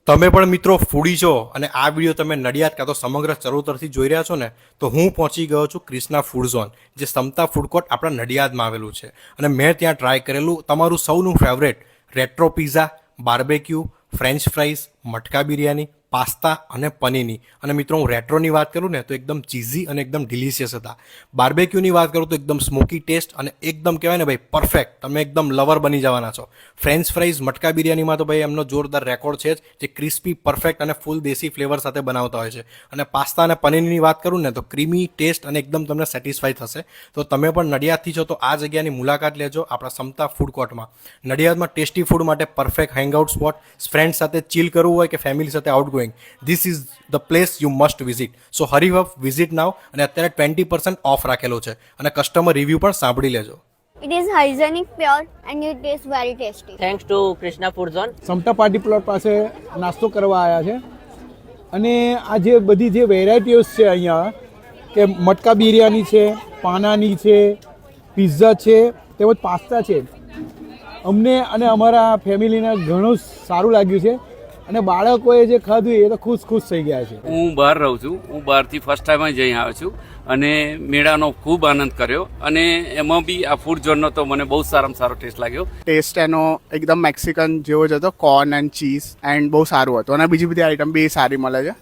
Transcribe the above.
તમે પણ મિત્રો ફૂડી છો અને આ વિડીયો તમે નડિયાદ કાં તો સમગ્ર ચરોતરથી જોઈ રહ્યા છો ને, તો હું પહોંચી ગયો છું ક્રિષ્ના ફૂડ ઝોન, જે સમતા ફૂડ કોર્ટ આપણા નડિયાદમાં આવેલું છે. અને મેં ત્યાં ટ્રાય કરેલું તમારું સૌનું favourite retro pizza, barbecue, french fries, matka biryani, pasta અને પનીરની. અને મિત્રો હું રેટ્રોની વાત કરું ને તો એકદમ ચીઝી અને એકદમ ડિલિશિયસ હતા. બાર્બેક્યુની વાત કરું તો એકદમ સ્મોકી ટેસ્ટ અને એકદમ કહેવાય ને ભાઈ પરફેક્ટ, તમે એકદમ લવર બની જવાના છો. ફ્રેન્ચ ફ્રાઈઝ, મટકા બિરયાનીમાં તો ભાઈ એમનો જોરદાર રેકોર્ડ છે જ, જે ક્રિસ્પી, પરફેક્ટ અને ફૂલ દેશી ફ્લેવર સાથે બનાવતા હોય છે. અને પાસ્તા અને પનીરની વાત કરું ને તો ક્રીમી ટેસ્ટ અને એકદમ તમને સેટિસ્ફાઈ થશે. તો તમે પણ નડિયાદથી છો તો આ જગ્યાની મુલાકાત લેજો આપણા સમતા ફૂડ કોર્ટમાં. નડિયાદમાં ટેસ્ટી ફૂડ માટે પરફેક્ટ હેંગઆઉટ સ્પોટ, ફ્રેન્ડ સાથે ચીલ કરવું હોય કે ફેમિલી સાથે outgoing, this is the place you must visit. So hurry up, visit now. અને અત્યારે 20% ઓફ રાખેલો છે અને કસ્ટમર રિવ્યૂ પણ સાંભળી લેજો. It is hygienic, pure, and it is very tasty. Thanks to Krishna Food Zone. Samta party plot પાસે નાસ્તો કરવા આવ્યા છે અને આ જે બધી જે વેરાયટીઓઝ છે અહીંયા, કે મટકા બિરયાની છે, પાનાની છે, પિઝા છે, તેમજ પાસ્તા છે, અમને અને અમારા ફેમિલીને ઘણું સારું લાગ્યું છે અને બાળકોએ જે ખાધું એ તો ખુશ થઈ ગયા છે. હું બહાર રહું છું. હું બહારથી ફર્સ્ટ ટાઈમ જ અહીં આવ્યો છું અને મેળાનો ખૂબ આનંદ કર્યો. અને એમાં બી આ ફૂડ ઝોનનો તો મને બહુ સારામાં સારો ટેસ્ટ લાગ્યો. ટેસ્ટ એનો એકદમ મેક્સિકન જેવો જ હતો, કોર્ન એન્ડ ચીઝ, એન્ડ બહુ સારું હતું અને બીજી બધી આઈટમ બી સારી મળે છે.